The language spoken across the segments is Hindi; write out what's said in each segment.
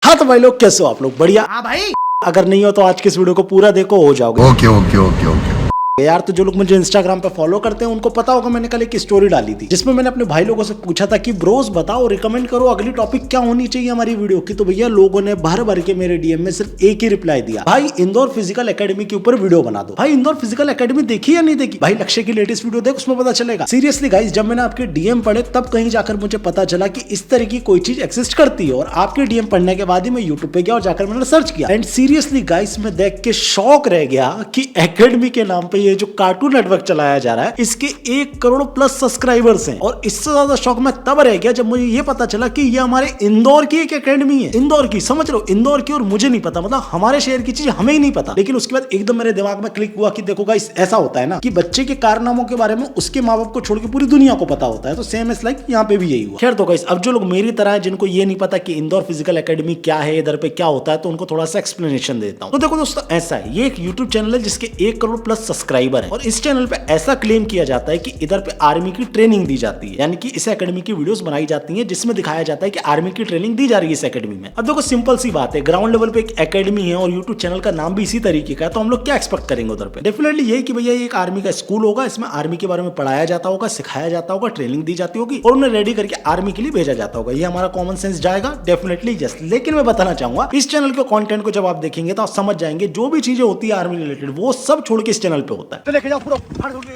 हाँ तो भाई लोग कैसे हो आप लोग? बढ़िया। हाँ भाई, अगर नहीं हो तो आज की इस वीडियो को पूरा देखो, हो जाओगे। Okay okay okay okay. यार तो जो लोग मुझे इंस्टाग्राम पे फॉलो करते हैं उनको पता होगा मैंने कल एक स्टोरी डाली थी जिसमें मैंने अपने भाई लोगों से पूछा था कि ब्रोस बताओ, रिकमेंड करो अगली टॉपिक क्या होनी चाहिए हमारी वीडियो की। तो भैया लोगों ने भर भर के मेरे डीएम में सिर्फ एक ही रिप्लाई दिया, भाई इंदौर फिजिकल एकेडमी के ऊपर वीडियो बना दो। भाई इंदौर फिजिकल एकेडमी देखी या नहीं देखी? भाई लक्ष्य की लेटेस्ट वीडियो देख, उसमें पता चलेगा। सीरियसली गाइस, जब मैंने आपके डीएम पढ़े तब कहीं जाकर मुझे पता चला कि इस तरह की कोई चीज एक्सिस्ट करती है। और आपके डीएम पढ़ने के बाद ही मैं यूट्यूब पे गया और जाकर मैंने सर्च किया। एंड सीरियसली गाइस, मैं देख के शॉक रह गया कि एकेडमी के नाम पे ये जो कार्टून नेटवर्क चलाया जा रहा है इसके 1 करोड़ प्लस सब्सक्राइबर्स हैं। और इससे ज्यादा शौक मैं तब रह गया जब मुझे ये पता चला कि ये हमारे इंदौर की एक एकेडमी है। इंदौर की, समझ लो, इंदौर की। और मुझे नहीं पता, मतलब हमारे शहर की चीज हमें ही नहीं पता। लेकिन उसके बाद एकदम मेरे दिमाग में क्लिक हुआ कि देखो गाइस, ऐसा होता है ना कि बच्चे के कारनामों के बारे में उसके माँ बाप को छोड़ के पूरी दुनिया को पता होता है। तो सेम इज लाइक यहाँ पे भी यही हुआ। खैर तो गाइस, अब जो लोग मेरी तरह है जिनको ये नहीं पता कि इंदौर फिजिकल एकेडमी क्या है, इधर पे क्या होता है, तो उनको थोड़ा सा एक्सप्लेनेशन देता हूँ। तो देखो दोस्तों, ऐसा है, ये एक यूट्यूब चैनल है जिसके 1 करोड़ प्लस सब्सक्राइबर है। और इस चैनल पे ऐसा क्लेम किया जाता है कि इधर पे आर्मी की ट्रेनिंग दी जाती है, यानी कि इस एकेडमी की वीडियोस बनाई जाती हैं जिसमें दिखाया जाता है कि आर्मी की ट्रेनिंग दी जा रही है इस एकेडमी में। अब देखो सिंपल सी बात है, ग्राउंड लेवल पे एक एकेडमी है और यूट्यूब चैनल का नाम भी इसी तरीके का है, तो हम लोग क्या एक्सपेक्ट करेंगे उधर पे? डेफिनेटली यही कि भैया एक आर्मी का स्कूल होगा, इसमें आर्मी के बारे में पढ़ाया जाता होगा, सिखाया जाता होगा, ट्रेनिंग दी जाती होगी और उन्हें रेडी करके आर्मी के लिए भेजा जाता होगा। ये हमारा कॉमन सेंस जाएगा डेफिनेटली यस। लेकिन मैं बताना चाहूंगा, इस चैनल के कंटेंट को जब आप देखेंगे तो आप समझ जाएंगे जो भी चीजें होती है आर्मी रिलेटेड वो सब छोड़ के इस चैनल पे होता है। तो लेके जाओ पूरा,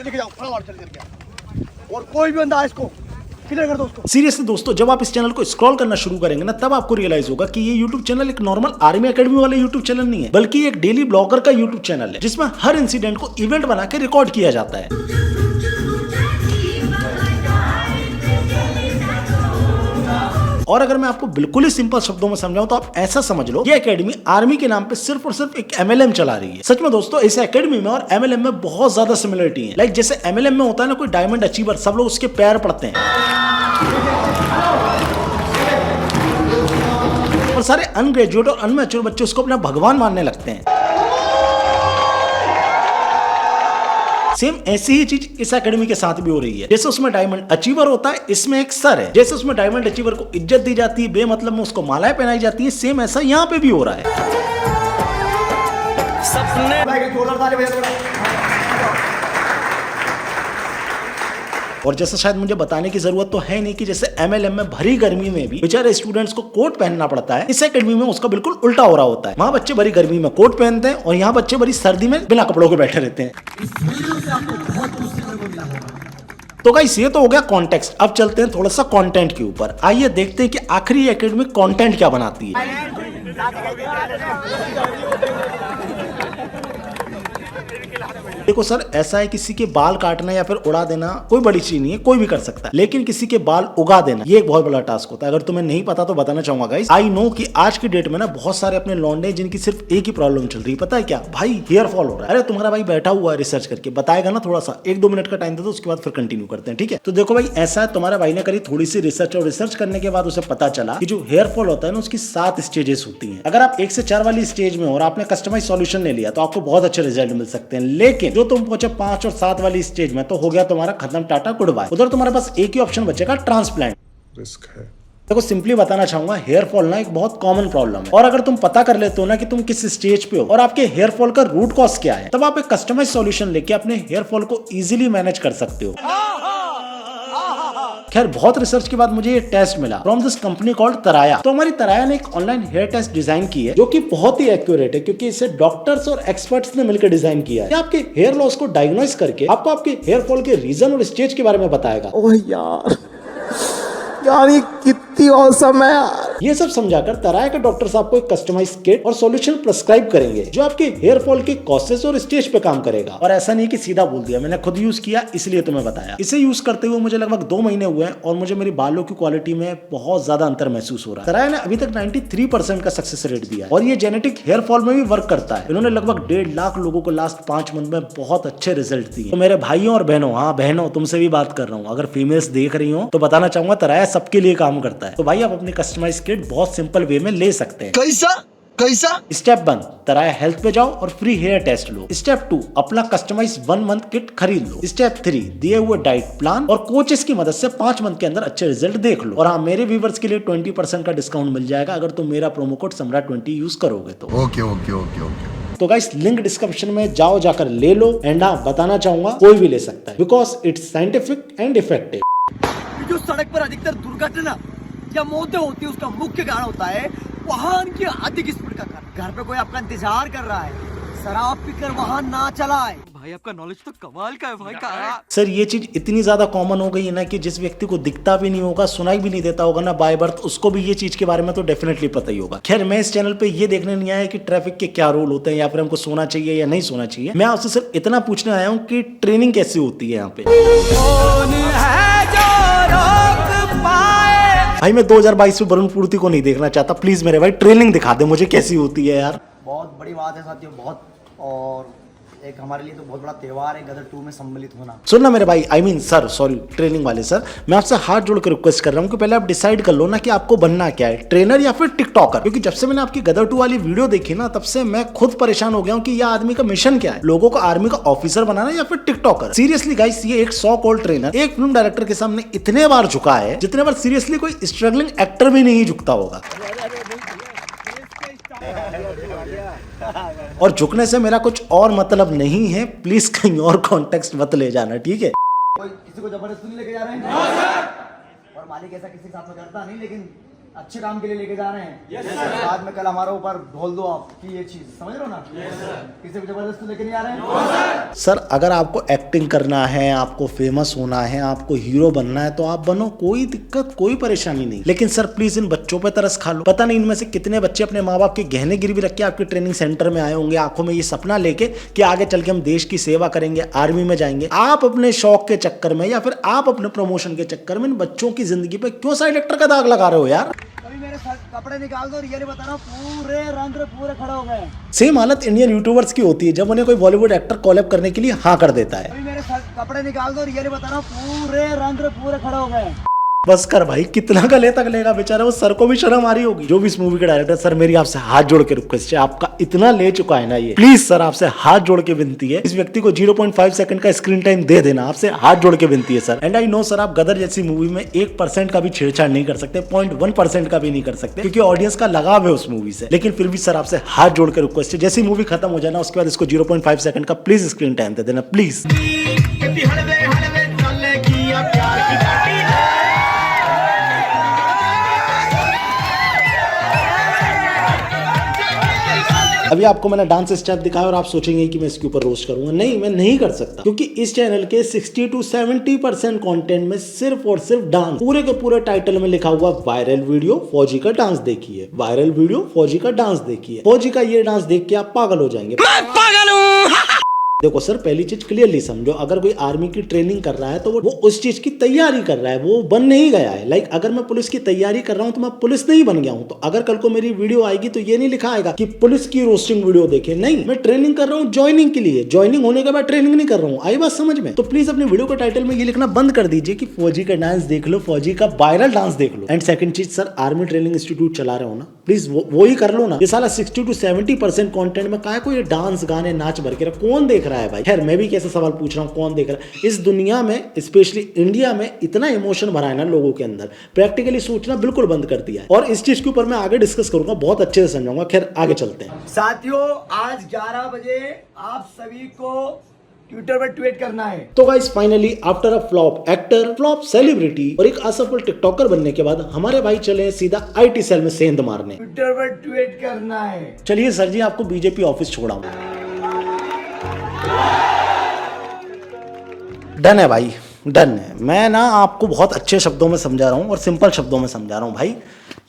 लेके जाओ फटाफट चल करके, और कोई भी बंदा इसको क्लियर कर दो उसको। सीरियसली दोस्तों, जब आप इस चैनल को स्क्रॉल करना शुरू करेंगे ना, तब आपको रियलाइज होगा कि ये YouTube चैनल एक नॉर्मल आर्मी एकेडमी वाला YouTube चैनल नहीं है, बल्कि एक डेली ब्लॉगर का YouTube चैनल है जिसमें हर इंसिडेंट को इवेंट बना के रिकॉर्ड किया जाता है। और अगर मैं आपको बिल्कुल ही सिंपल शब्दों में समझाऊं तो आप ऐसा समझ लो, ये एकेडमी आर्मी के नाम पे सिर्फ और सिर्फ एक MLM चला रही है। सच में दोस्तों, इस एकेडमी में और MLM में बहुत ज्यादा सिमिलरिटी है। लाइक जैसे MLM में होता है ना कोई डायमंड अचीवर, सब लोग उसके पैर पड़ते हैं और सारे अनग्रेजुएट और अनमैच्योर बच्चे उसको अपना भगवान मानने लगते हैं। सेम ऐसी ही चीज इस एकेडमी के साथ भी हो रही है। जैसे उसमें डायमंड अचीवर होता है, इसमें एक सर है। जैसे उसमें डायमंड अचीवर को इज्जत दी जाती है, बेमतलब में उसको मालाएं पहनाई जाती है, सेम ऐसा यहाँ पे भी हो रहा है। और जैसे शायद मुझे बताने की जरूरत तो है नहीं कि जैसे MLM में भरी गर्मी में भी बेचारे स्टूडेंट्स को कोट पहनना पड़ता है, इस एकेडमी में उसका बिल्कुल उल्टा हो रहा होता है। वहाँ बच्चे भरी गर्मी में कोट पहनते हैं और यहाँ बच्चे भरी सर्दी में बिना कपड़ों के बैठे रहते हैं। तो गाइस, ये तो हो गया कॉन्टेक्स्ट। अब चलते हैं थोड़ा सा कंटेंट के ऊपर। आइए देखते हैं कि आखिर ये एकेडमी कंटेंट क्या बनाती है। देखो सर, ऐसा है, किसी के बाल काटना या फिर उड़ा देना कोई बड़ी चीज नहीं है, कोई भी कर सकता है। लेकिन किसी के बाल उगा देना ये एक बहुत बड़ा टास्क होता है। अगर तुम्हें नहीं पता तो बताना चाहूंगा गाइस, आई नो कि आज की डेट में ना बहुत सारे अपने लौंडे जिनकी सिर्फ एक ही प्रॉब्लम चल रही है, पता है क्या? भाई हेयर फॉल हो रहा है। अरे तुम्हारा भाई बैठा हुआ है रिसर्च करके, बताएगा ना, थोड़ा सा 1-2 मिनट का टाइम दे दो, उसके बाद फिर कंटिन्यू करते हैं, ठीक है? तो देखो भाई, ऐसा है, तुम्हारा भाई ने करी थोड़ी सी रिसर्च और रिसर्च करने के बाद उसे पता चला कि जो हेयर फॉल होता है ना उसकी 7 स्टेजेस होती है। अगर आप 1 से 4 वाली स्टेज में हो और आपने कस्टमाइज सॉल्यूशन ले लिया तो आपको बहुत अच्छे रिजल्ट मिल सकते हैं। लेकिन जो तुम पहुंचे 5 और 7 वाली स्टेज में तो हो गया तुम्हारा खत्म, टाटा गुड बाय। उधर तुम्हारे पास एक ही ऑप्शन बचेगा, ट्रांसप्लांट। रिस्क है। देखो सिंपली बताना चाहूंगा, हेयर फॉल ना एक बहुत कॉमन प्रॉब्लम है। और अगर तुम पता कर लेते हो ना कि तुम किस स्टेज पे हो और आपके हेयर फॉल का रूट कॉज क्या है, तब आप एक कस्टमाइज सॉल्यूशन लेके अपने हेयर फॉल को इजीली मैनेज कर सकते हो। खैर, बहुत रिसर्च के बाद मुझे ये टेस्ट मिला फ्रॉम दिस कंपनी कॉल्ड तराया। तो हमारी तराया ने एक ऑनलाइन हेयर टेस्ट डिजाइन की है जो कि बहुत ही एक्यूरेट है, क्योंकि इसे डॉक्टर्स और एक्सपर्ट्स ने मिलकर डिजाइन किया है। ये आपके हेयर लॉस को डायग्नोज करके आपको आपके हेयर फॉल के रीजन और स्टेज के बारे में बताएगा। ओह यार, यार ये कितनी औसम है यार। ये सब समझाकर तराया के डॉक्टर्स आपको एक कस्टमाइज किट और सॉल्यूशन प्रिस्क्राइब करेंगे जो आपके हेयर फॉल के कॉसेस और स्टेज पे काम करेगा। और ऐसा नहीं कि सीधा बोल दिया, मैंने खुद यूज किया इसलिए तुम्हें बताया। इसे यूज करते हुए मुझे लगभग 2 महीने हुए हैं और मुझे मेरी बालों की क्वालिटी में बहुत ज्यादा अंतर महसूस हो रहा है। तराया ने अभी तक 93% का सक्सेस रेट दिया है और ये जेनेटिक हेयर फॉल में भी वर्क करता है। इन्होंने लगभग 1.5 लाख लोगों को लास्ट 5 मंथ में बहुत अच्छे रिजल्ट दिए। तो मेरे भाइयों और बहनों, हाँ बहनों, तुमसे भी बात कर रहा हूँ, अगर फीमेल्स देख रही हो तो बताना चाहूंगा तराया सबके लिए काम करता है। तो भाई आप अपनी कस्टमाइज किट बहुत सिंपल वे में ले सकते हैं। कैसा कैसा? स्टेप 1, तराया हेल्थ पे जाओ और फ्री हेयर टेस्ट लो। स्टेप 2, अपना कस्टमाइज 1 मंथ किट खरीद लो। स्टेप 3, दिए हुए डाइट प्लान और कोचेस की मदद से 5 मंथ के अंदर अच्छे रिजल्ट देख लो। और हाँ, मेरे व्यूवर्स के लिए 20% का डिस्काउंट मिल जाएगा अगर तुम मेरा प्रोमो कोड सम्राट20 यूज करोगे तो। Okay okay okay okay. तो गाइस, लिंक डिस्क्रिप्शन में जाओ, जाकर ले लो। एंड हाँ, बताना चाहूंगा कोई भी ले सकता है, because it's scientific and effective. जो सड़क पर अधिकतर दुर्घटना या मौतें होती है उसका मुख्य कारण होता है वाहन की अधिक स्पीड का कारण। घर पे कोई आपका इंतजार कर रहा है, शराब पीकर वाहन ना चलाए। भाई आपका नॉलेज तो कमाल का है भाई का। सर, ये चीज इतनी ज्यादा कॉमन हो गई है ना कि जिस व्यक्ति को दिखता भी नहीं होगा, सुनाई भी नहीं देता होगा ना बाय बर्थ, उसको भी ये चीज के बारे में तो डेफिनेटली पता ही होगा। खैर, मैं इस चैनल पे ये देखने नहीं आया कि ट्रैफिक के क्या रूल होते हैं या फिर हमको सोना चाहिए या नहीं सोना चाहिए। मैं आपसे सिर्फ इतना पूछने आया हूँ कि ट्रेनिंग कैसी होती है यहाँ पे। भाई, मैं 2022 में वरुण पूर्ति को नहीं देखना चाहता। प्लीज मेरे भाई, ट्रेनिंग दिखा दे मुझे कैसी होती है यार। बहुत बड़ी बात है साथियों, बहुत, और एक हमारे लिए तो बहुत बड़ा त्यौहार है गदर 2 में सम्मिलित होना। सुनना मेरे भाई, I mean sir, sorry, training वाले सर, मैं आपसे हाथ जोड़ कर रिक्वेस्ट कर रहा हूँ कि पहले आप डिसाइड कर लो ना कि आपको बनना क्या है, ट्रेनर या फिर टिकटॉकर। क्योंकि जब से मैंने आपकी गदर 2 वाली वीडियो देखी ना, तब से मैं खुद परेशान हो गया हूँ कि यह आदमी का मिशन क्या है, लोगों को आर्मी का ऑफिसर बनाना या फिर टिकटॉकर। सीरियसली गाइस, ये एक 100 करोड़ ट्रेनर एक फिल्म डायरेक्टर के सामने इतने बार झुका है जितने बार सीरियसली कोई स्ट्रगलिंग एक्टर भी नहीं झुकता होगा। और झुकने से मेरा कुछ और मतलब नहीं है, प्लीज कहीं और कॉन्टेक्स्ट मत ले जाना, ठीक है। कोई किसी को जबरदस्ती नहीं लेके जा रहे हैं और मालिक ऐसा किसी के साथ में करता नहीं, लेकिन अच्छे काम के लिए लेके जा रहे हैं। बाद में कल हमारे ऊपर ढोल दो आप कि ये चीज, समझ रहे हो ना? किसी को जबरदस्ती लेके नहीं आ रहे हैं। सर, अगर आपको एक्टिंग करना है, आपको फेमस होना है, आपको हीरो बनना है तो आप बनो, कोई दिक्कत, कोई परेशानी नहीं। लेकिन सर प्लीज इन बच्चों पे तरस खा लो। पता नहीं इनमें से कितने बच्चे अपने माँ बाप के गहने गिरवी रख के आपके ट्रेनिंग सेंटर में आए होंगे, आंखों में ये सपना लेके कि आगे चल के हम देश की सेवा करेंगे, आर्मी में जाएंगे। आप अपने शौक के चक्कर में या फिर आप अपने प्रमोशन के चक्कर में इन बच्चों की जिंदगी पे क्यों साइड एक्टर का दाग लगा रहे हो यार? कभी मेरे कपड़े निकाल दो और ये नहीं बता रहा, पूरे रंध्र पूरे खड़े हो गए। सेम हालत इंडियन यूट्यूबर्स की होती है जब उन्हें कोई बॉलीवुड एक्टर कॉलैब करने के लिए हाँ कर देता है। कभी मेरे कपड़े निकाल दो और ये नहीं बता रहा, पूरे रंध्र पूरे खड़े हो गए। बस कर भाई, कितना गले तक लेगा बेचारा, वो सर को भी शर्म आ रही होगी। जो भी इस मूवी के डायरेक्टर, सर मेरी आपसे हाथ जोड़ के रिक्वेस्ट है, आपका इतना ले चुका है ना ये, प्लीज सर आपसे हाथ जोड़ के विनती है, इस व्यक्ति को 0.5 सेकंड का स्क्रीन टाइम दे देना, आपसे हाथ जोड़ के विनती है sir. And I know sir, आप गदर जैसी मूवी में 1% का भी छेड़छाड़ नहीं कर सकते, 0.1% का भी नहीं कर सकते, क्योंकि ऑडियंस का लगाव है उस मूवी से। लेकिन फिर भी सर आपसे हाथ जोड़ के रिक्वेस्ट है, जैसी मूवी खत्म हो जाए ना, उसके बाद इसको 0.5 सेकंड का प्लीज स्क्रीन टाइम दे देना, प्लीज। अभी आपको मैंने डांस स्टेप दिखाया और आप सोचेंगे कि मैं इसके ऊपर रोस्ट करूंगा। नहीं, मैं नहीं कर सकता, क्योंकि इस चैनल के 60 to 70% कंटेंट में सिर्फ और सिर्फ डांस। पूरे के पूरे टाइटल में लिखा हुआ वायरल वीडियो फौजी का डांस देखिए, वायरल वीडियो फौजी का डांस देखिए। फौजी का ये डांस देख के आप पागल हो जाएंगे। मैं पागल हूँ। देखो सर, पहली चीज क्लियरली समझो, अगर कोई आर्मी की ट्रेनिंग कर रहा है तो वो उस चीज की तैयारी कर रहा है, वो बन नहीं गया है। लाइक अगर मैं पुलिस की तैयारी कर रहा हूं तो मैं पुलिस नहीं बन गया हूं। तो अगर कल को मेरी वीडियो आएगी तो ये नहीं लिखा आएगा कि पुलिस की रोस्टिंग वीडियो देखे, नहीं, मैं ट्रेनिंग कर रहा हूँ ज्वाइनिंग के लिए, ज्वाइनिंग होने के बाद ट्रेनिंग नहीं कर रहा हूँ। आई बात समझ में? तो प्लीज अपनी वीडियो के टाइटल में ये लिखना बंद कर दीजिए कि फौजी का डांस देख लो, फौजी का वायरल डांस देख लो। एंड सेकंड चीज, सर आर्मी ट्रेनिंग इंस्टीट्यूट चला रहे हो ना, प्लीज वो ही कर लो ना। ये साला 60 to 70% कंटेंट में काय को ये डांस गाने नाच भर के कौन देख रहा है भाई? खैर, मैं भी कैसे सवाल पूछ रहा हूँ, कौन देख रहा है? इस दुनिया में, स्पेशली इंडिया में, इतना इमोशन भरा है ना लोगों के अंदर, प्रैक्टिकली सोचना बिल्कुल बंद कर दिया है। और इस चीज के ऊपर मैं आगे डिस्कस करूंगा, बहुत अच्छे से समझाऊंगा। खैर आगे चलते हैं। साथियों, आज 11 बजे आप सभी को ट्विटर पर ट्वीट करना है। तो guys, finally after a flop actor, flop celebrity और एक असफल टिकटॉकर बनने के बाद हमारे भाई चले सीधा IT सेल में सेंध मारने। ट्विटर पर ट्वीट करना है। चलिए सर जी, आपको बीजेपी ऑफिस छोड़ाऊंगा। डन है भाई, डन है। मैं ना आपको बहुत अच्छे शब्दों में समझा रहा हूँ और सिंपल शब्दों में समझा रहा हूँ भाई।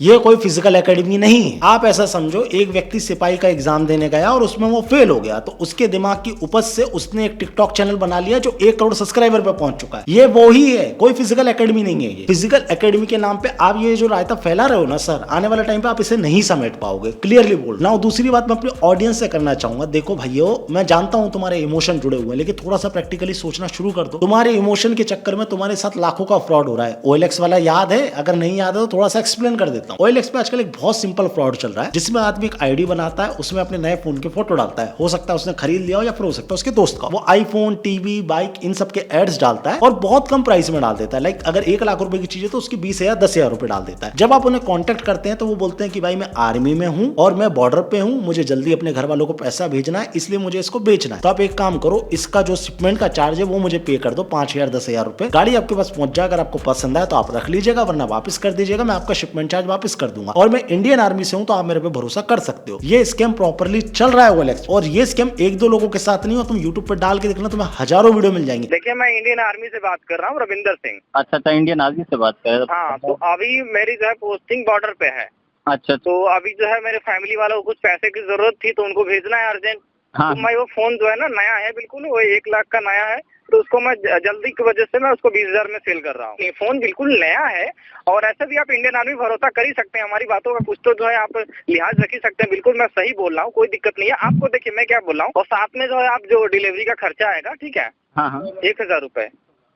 ये कोई फिजिकल एकेडमी नहीं है। आप ऐसा समझो, एक व्यक्ति सिपाही का एग्जाम देने गया और उसमें वो फेल हो गया, तो उसके दिमाग की उपज से उसने एक टिकटॉक चैनल बना लिया जो 1 करोड़ सब्सक्राइबर पे पहुंच चुका है। ये वो ही है, कोई फिजिकल एकेडमी नहीं है ये। फिजिकल एकेडमी के नाम पे आप ये जो रायता फैला रहे हो ना सर, आने वाले टाइम पे आप इसे नहीं समेट पाओगे, क्लियरली बोल रहा हूं। दूसरी बात मैं अपने ऑडियंस से करना चाहूंगा, देखो भाइयों, मैं जानता हूं तुम्हारे इमोशन जुड़े हुए हैं, लेकिन थोड़ा सा प्रैक्टिकली सोचना शुरू कर दो। तुम्हारे इमोशन की के चक्कर में तुम्हारे साथ लाखों का फ्रॉड हो रहा है। OLX वाला याद है? अगर नहीं याद है तो थोड़ा सा एक्सप्लेन कर देता हूँ। OLX पे आजकल एक बहुत सिंपल फ्रॉड चल रहा है, जिसमें आदमी एक आईडी बनाता है, उसमें अपने नए फोन की फोटो डालता है। हो सकता है उसने खरीद लिया हो या फिर हो सकता है उसके दोस्त का। वो आईफोन, टीवी, बाइक इन सब के एड्स डालता है और बहुत कम प्राइस में डाल देता है। लाइक अगर 1 लाख रुपए की चीज है तो उसकी 20,000 10,000 रुपए डाल देता है। जब आप उन्हें कॉन्टेक्ट करते हैं तो वो बोलते हैं कि भाई मैं आर्मी में हूँ और मैं बॉर्डर पे हूँ, मुझे जल्दी अपने घर वालों को पैसा भेजना है, इसलिए मुझे इसको बेचना है। तो आप एक काम करो, इसका जो शिपमेंट का चार्ज है वो मुझे पे कर दो 5,000 10,000 रुपए। गाड़ी आपके पास पहुंच जाए, अगर आपको पसंद आए तो आप रख लीजिएगा, वरना वापस कर दीजिएगा, मैं आपका शिपमेंट चार्ज वापस कर दूंगा। और मैं इंडियन आर्मी से हूं तो आप मेरे पे भरोसा कर सकते हो। ये स्कैम प्रॉपर्ली चल रहा है OLX, और ये स्कैम 1-2 लोगों के साथ नहीं हो, तुम यूट्यूब पे डाल के देखना, तुम्हें हजारों वीडियो मिल जाएंगे। देखिए, मैं इंडियन आर्मी से बात कर रहा हूँ, रविंदर सिंह। अच्छा, इंडियन आर्मी से बात कर रहे हैं। हाँ, तो अभी मेरी जो है पोस्टिंग बॉर्डर पे है। अच्छा, तो अभी जो है मेरे फैमिली वालों को कुछ पैसे की जरूरत थी, तो उनको भेजना है अर्जेंट। हाँ। तो मैं वो फोन जो है ना, नया है बिल्कुल, वो 1 लाख का नया है, तो उसको मैं जल्दी की वजह से मैं उसको 20,000 में सेल कर रहा हूँ। फोन बिल्कुल नया है, और ऐसे भी आप इंडियन आर्मी भरोसा कर ही सकते हैं, हमारी बातों का कुछ तो जो है आप लिहाज रख ही सकते हैं। बिल्कुल मैं सही बोल रहा हूँ, कोई दिक्कत नहीं है आपको। देखिए मैं क्या बोल रहा हूँ, और साथ में जो है आप जो डिलीवरी का खर्चा आएगा, ठीक है, हाँ हाँ, 1,000 रुपए,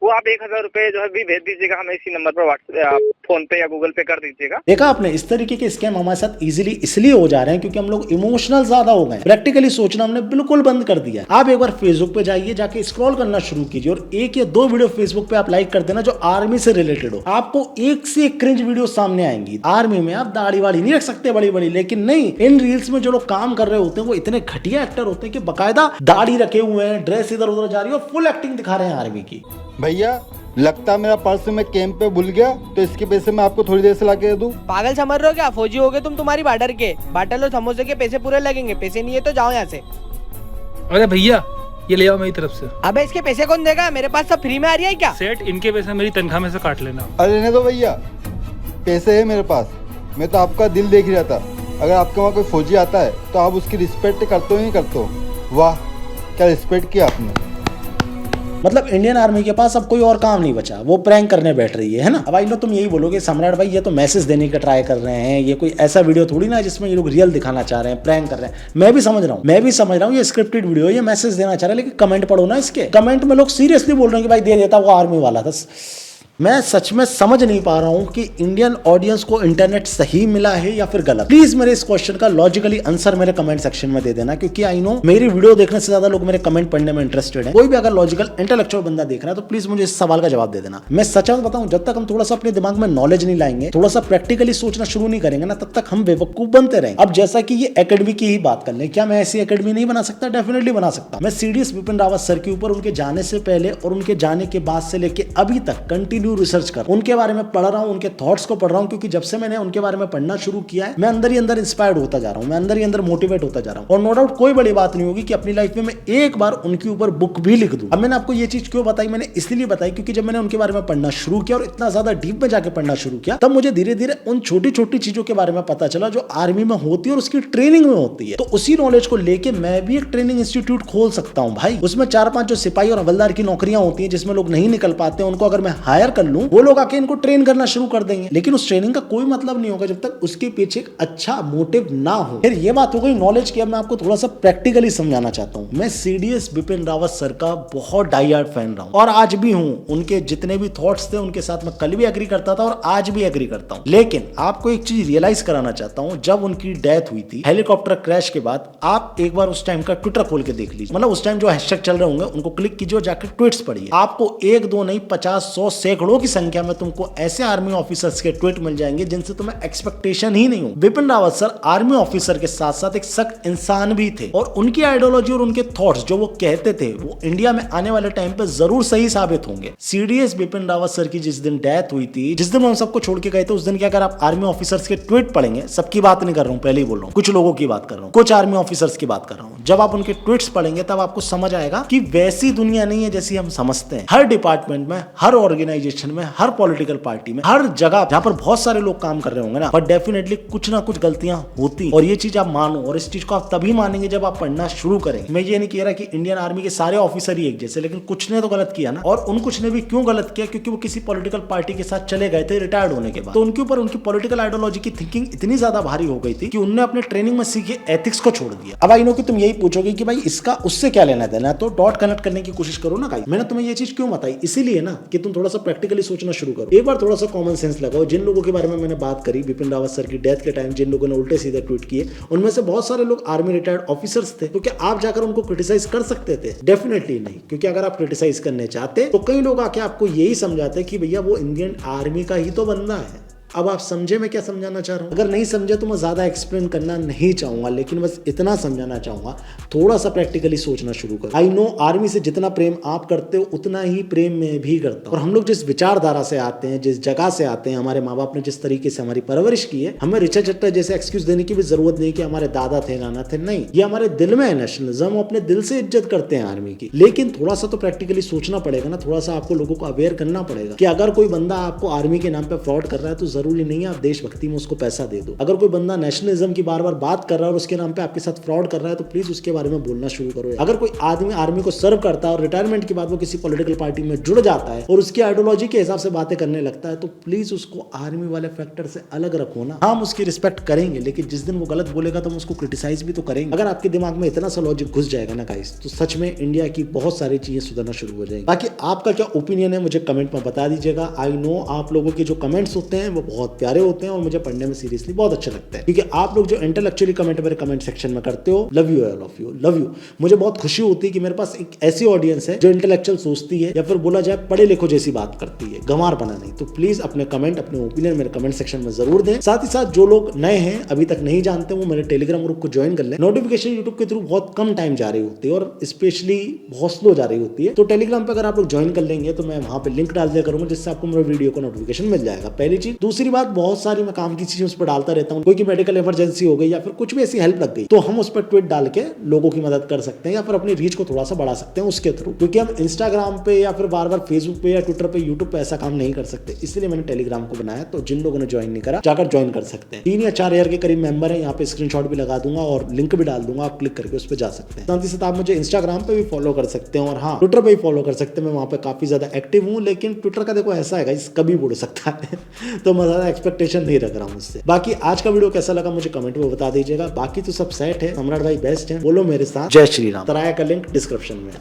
वो आप 1,000 रुपए जो है भी भेज दीजिएगा हमें इसी नंबर पर, व्हाट्सएप, फोन पे या गूगल पे कर दीजिएगा। देखा आपने, इस तरीके के स्कैम हमारे साथ इजीली इसलिए हो जा रहे हैं क्योंकि हम लोग इमोशनल ज्यादा हो गए, प्रैक्टिकली सोचना हमने बिल्कुल बंद कर दिया। आप एक बार फेसबुक पे जाइए, जाके स्क्रॉल करना शुरू कीजिए और 1 या 2 वीडियो फेसबुक पे आप लाइक कर देना जो आर्मी से रिलेटेड हो। आपको 1 से 1 क्रिंज वीडियो सामने आएंगी। आर्मी में आप दाढ़ी वाड़ी नहीं रख सकते बड़ी बड़ी, लेकिन नहीं, इन रील्स में जो लोग काम कर रहे होते हैं वो इतने घटिया एक्टर होते हैं कि बकायदा दाढ़ी रखे हुए हैं, ड्रेस इधर उधर जा रही है और फुल एक्टिंग दिखा रहे हैं आर्मी की। भैया लगता मेरा पर्स मैं कैंप पे भूल गया, तो इसके पैसे मैं आपको थोड़ी देर से ला के दे दूं। पागल समझ रहे हो क्या? फौजी हो गए तुम, तुम्हारी बॉर्डर के बाटल और समोसे के पैसे पूरे लगेंगे। पैसे नहीं है तो जाओ यहाँ से। अरे भैया ये ले आओ मेरी तरफ से। अबे इसके पैसे कौन देगा? मेरे पास सब फ्री में आ रही है क्या? सेठ, इनके पैसे मेरी तनख्वाह में से काट लेना। अरे रहने दो भैया, पैसे है मेरे पास, मैं तो आपका दिल देख रहा था। अगर आपके वहाँ कोई फौजी आता है तो आप उसकी रिस्पेक्ट करते हो नहीं करते हो? वाह क्या रिस्पेक्ट किया आपने। मतलब इंडियन आर्मी के पास अब कोई और काम नहीं बचा, वो प्रैंक करने बैठ रही है ना। अब आई नो तुम यही बोलोगे सम्राट भाई ये तो मैसेज देने का ट्राई कर रहे हैं, ये कोई ऐसा वीडियो थोड़ी ना जिसमें ये लोग रियल दिखाना चाह रहे हैं, प्रैंक कर रहे हैं। मैं भी समझ रहा हूँ ये स्क्रिप्टेड वीडियो, ये मैसेज देना चाह रहे हैं, लेकिन कमेंट पढ़ो ना इसके। कमेंट में लोग सीरियसली बोल रहे हैं कि भाई दे देता वो आर्मी वाला था। मैं सच में समझ नहीं पा रहा हूं कि इंडियन ऑडियंस को इंटरनेट सही मिला है या फिर गलत। प्लीज मेरे इस क्वेश्चन का लॉजिकली आंसर मेरे कमेंट सेक्शन में दे देना, क्योंकि आई नो मेरी वीडियो देखने से ज्यादा लोग मेरे कमेंट पढ़ने में इंटरेस्टेड है। कोई भी अगर लॉजिकल इंटेलेक्चुअल बंदा देख रहा है तो प्लीज मुझे इस सवाल का जवाब दे देना। मैं सच में बताऊं, जब तक हम थोड़ा सा अपने दिमाग में नॉलेज नहीं लाएंगे, थोड़ा सा प्रैक्टिकली सोचना शुरू नहीं करेंगे ना, तब तक हम बेवकूफ बनते रहेंगे। अब जैसा कि ये एकेडमी की ही बात कर ले, क्या मैं ऐसी एकेडमी नहीं बना सकता? डेफिनेटली बना सकता। मैं सीडीएस बिपिन रावत सर के ऊपर उनके जाने से पहले और उनके जाने के बाद से लेके अभी तक कंटिन्यू रिसर्च कर उनके बारे में पढ़ रहा हूं, उनके थॉट्स को पढ़ रहा हूं, क्योंकि जब से मैंने उनके बारे में पढ़ना शुरू किया है मैं अंदर ही अंदर इंस्पायर्ड होता जा रहा हूं, मैं अंदर ही अंदर मोटिवेट होता जा रहा हूं। और नो डाउट कोई बड़ी बात नहीं होगी कि अपनी लाइफ में मैं एक बार उनके ऊपर बुक भी लिख दूं। अब मैंने आपको ये चीज क्यों बताई? मैंने इसलिए बताई क्योंकि जब मैंने उनके बारे में पढ़ना शुरू किया और इतना ज्यादा डीप में जाके पढ़ना शुरू किया, तब मुझे धीरे धीरे उन छोटी छोटी चीजों के बारे में पता चला जो आर्मी में होती है और उसकी ट्रेनिंग में होती है। तो उसी नॉलेज को लेके मैं भी एक ट्रेनिंग इंस्टीट्यूट खोल सकता हूं भाई। उसमें 4-5 जो सिपाही और हवलदार की नौकरियां होती है जिसमें लोग नहीं निकल पाते, उनको अगर मैं हायर कर लूं, वो लोग आके इनको ट्रेन करना शुरू कर देंगे। लेकिन उस ट्रेनिंग का कोई मतलब नहीं होगा जब तक उसके पीछे एक अच्छा मोटिव ना हो। फिर ये बात हो गई नॉलेज की। अब मैं आपको थोड़ा सा प्रैक्टिकली समझाना चाहता हूं। मैं सीडीएस बिपिन रावत सर का बहुत डाई-हार्ड फैन रहा हूं और आज भी हूं। उनके जितने भी थॉट्स थे उनके साथ मैं कल भी एग्री करता था और आज भी एग्री करता हूं। लेकिन आपको एक चीज रियलाइज कराना चाहता हूं, जब उनकी डेथ हुई थी हेलीकॉप्टर क्रैश के बाद, आप एक बार उस टाइम का ट्विटर खोल के देख लीजिए। मतलब उस टाइम जो हैशटैग चल रहे होंगे उनको क्लिक कीजिए और जाकर ट्वीट्स पढ़िए। आपको 1-2 नहीं 50-100 सैकड़ों की संख्या में तुमको ऐसे आर्मी ऑफिसर्स के ट्वीट मिल जाएंगे जिनसे तुम्हें एक्सपेक्टेशन ही नहीं हो। Bipin Rawat sir army officer के साथ साथ एक सख्त इंसान भी थे और उनकी आइडियोलॉजी और उनके थॉट्स जो वो कहते थे वो इंडिया में आने वाले टाइम पे जरूर सही साबित होंगे। सीडीएस बिपिन रावत सर की जिस दिन डेथ हुई थी, जिस दिन हम सबको छोड़ के गए थे, उस दिन क्या, अगर आप आर्मी ऑफिसर्स के ट्वीट पढ़ेंगे, सबकी बात नहीं कर रहा हूं, पहले ही बोल रहा हूं, कुछ लोगों की बात कर रहा हूं, कुछ आर्मी ऑफिसर्स की बात कर रहा हूं, जब आप उनके ट्वीट्स पढ़ेंगे तब आपको समझ आएगा कि वैसी दुनिया नहीं है जैसी हम समझते हैं। हर डिपार्टमेंट में, हर ऑर्गेनाइजेशन ऑर्गेनाइजेशन में, हर पॉलिटिकल पार्टी में, हर जगह जहां पर बहुत सारे लोग काम कर रहे होंगे ना, बट डेफिनेटली कुछ ना कुछ गलतियां होती, और ये चीज आप मानो, और इस चीज को आप तभी मानेंगे जब आप पढ़ना शुरू करेंगे। मैं ये नहीं कह रहा कि इंडियन आर्मी के सारे ऑफिसर ही एक जैसे, लेकिन कुछ ने तो गलत किया ना, और उन कुछ ने भी क्यों गलत किया, क्योंकि वो किसी पॉलिटिकल पार्टी के साथ चले गए थे रिटायर्ड होने के बाद, तो उनके ऊपर उनकी पॉलिटिकल आइडियोलॉजी की थिंकिंग इतनी ज्यादा भारी हो गई थी कि उन्होंने अपने ट्रेनिंग में सीखे एथिक्स को छोड़ दिया। अब आई नो कि तुम यही पूछोगे कि भाई इसका उससे क्या लेना देना, तो डॉट कनेक्ट करने की कोशिश करो ना। मैंने तुम्हें ये चीज क्यों बताई, इसीलिए ना कि तुम थोड़ा सा प्रैक्टिकली सोचना शुरू करो, एक बार थोड़ा सा कॉमन सेंस लगाओ। जिन लोगों के बारे में मैंने बात करी, बिपिन रावत सर की डेथ के टाइम जिन लोगों ने उल्टे सीधे ट्वीट किए, उनमें से बहुत सारे लोग आर्मी रिटायर्ड ऑफिसर्स थे, तो क्या आप जाकर उनको क्रिटिसाइज कर सकते थे? डेफिनेटली नहीं, क्योंकि अगर आप क्रिटिसाइज करने चाहते तो कई लोग आके आपको यही समझाते कि भैया वो इंडियन आर्मी का ही तो बंदा है। अब आप समझे मैं क्या समझाना चाह रहा हूं? अगर नहीं समझे तो मैं ज्यादा एक्सप्लेन करना नहीं चाहूंगा, लेकिन बस इतना समझाना चाहूंगा, थोड़ा सा प्रैक्टिकली सोचना शुरू करो। आई नो आर्मी से जितना प्रेम आप करते हो उतना ही प्रेम मैं भी करता हूं, और हम लोग जिस विचारधारा से आते हैं, जिस जगह से आते हैं, हमारे माँ बाप ने जिस तरीके से हमारी परवरिश की है, हमें रिचा चट्टा जैसे एक्सक्यूज देने की भी जरूरत नहीं कि हमारे दादा थे, नाना थे। नहीं, ये हमारे दिल में है नेशनलिज्म, हम अपने दिल से इज्जत करते हैं आर्मी की। लेकिन थोड़ा सा तो प्रैक्टिकली सोचना पड़ेगा ना, थोड़ा सा आपको लोगों को अवेयर करना पड़ेगा कि अगर कोई बंदा आपको आर्मी के नाम पे फ्रॉड कर रहा है तो जरूरी नहीं है आप देशभक्ति में उसको पैसा दे दो। अगर कोई बंदा नेशनलिज्म की बार बार बात कर रहा है और उसके नाम पे आपके साथ फ्रॉड कर रहा है तो प्लीज उसके बारे में बोलना शुरू करो। अगर कोई आदमी आर्मी को सर्व करता है और रिटायरमेंट के बाद वो किसी पॉलिटिकल पार्टी में जुड़ जाता है और उसकी आइडियोलॉजी के हिसाब से बातें करने लगता है तो प्लीज उसको आर्मी वाले फैक्टर से अलग रखो ना। हम उसकी रिस्पेक्ट करेंगे, लेकिन जिस दिन वो गलत बोलेगा तो हम उसको क्रिटिसाइज भी तो करेंगे। अगर आपके दिमाग में इतना सा लॉजिक घुस जाएगा ना गाइस, तो सच में इंडिया की बहुत सारी चीजें सुधरना शुरू हो जाएंगी। बाकी आपका क्या ओपिनियन है मुझे कमेंट में बता दीजिएगा। आई नो आप लोगों के जो कमेंट्स होते हैं वो बहुत प्यारे होते हैं और मुझे पढ़ने में सीरियसली बहुत अच्छा लगता है, क्योंकि आप लोग जो इंटेलेक्चुअली कमेंट मेरे कमेंट सेक्शन में करते हो, love you all of you, love you. मुझे बहुत खुशी होती है कि मेरे पास एक ऐसी ऑडियंस है जो इंटेलेक्चुअल सोचती है, या फिर बोला जाए पढ़े लिखो जैसी बात करती है, गंवार बना नहीं। तो प्लीज अपने कमेंट, अपने ओपिनियन मेरे कमेंट सेक्शन में जरूर दें। साथ ही साथ जो लोग नए हैं, अभी तक नहीं जानते, वो मेरे टेलीग्राम ग्रुप को ज्वाइन कर लें। नोटिफिकेशन यूट्यूब के थ्रू बहुत कम टाइम जा रही होती है और स्पेशली बहुत स्लो जा रही होती है, तो टेलीग्राम पर अगर आप लोग ज्वाइन कर लेंगे तो मैं वहां पर लिंक डाल दिया करूंगा, जिससे आपको मेरे वीडियो का नोटिफिकेशन मिल जाएगा। पहली चीज। दूसरी बात, बहुत सारी मैं काम की चीजें उस पर डालता रहता हूँ, कोई की मेडिकल इमरजेंसी हो गई या फिर कुछ भी ऐसी हेल्प लग गई तो हम उस पर ट्वीट डाल के लोगों की मदद कर सकते हैं या फिर अपनी रीच को थोड़ा सा बढ़ा सकते हैं उसके थ्रू, क्योंकि हम इंस्टाग्राम पे या फिर बार बार फेसबुक पे या ट्विटर पे, यूट्यूब पे ऐसा काम नहीं कर सकते। इसलिए मैंने टेलीग्राम को बनाया, तो जिन लोगों ने ज्वाइन नहीं करा जाकर ज्वाइन कर सकते हैं। 3 या 4 हजार के करीब मेंबर है, यहाँ पे स्क्रीनशॉट भी लगा दूंगा और लिंक भी डाल दूंगा, आप क्लिक करके उस पर जा सकते हैं। साथ ही साथ आप मुझे इंस्टाग्राम पे भी फॉलो कर सकते हैं और हाँ, ट्विटर पे भी फॉलो कर सकते हैं। मैं वहाँ पे काफी ज्यादा एक्टिव हूँ, लेकिन ट्विटर का देखो ऐसा है कभी बुड़ सकता है तो मैं ज्यादा एक्सपेक्टेशन नहीं रख रहा हूँ उससे। बाकी आज का वीडियो कैसा लगा मुझे कमेंट में बता दीजिएगा। बाकी तो सब सेट है, सम्राट भाई बेस्ट है, बोलो मेरे साथ जय श्री राम। तराया का लिंक डिस्क्रिप्शन में।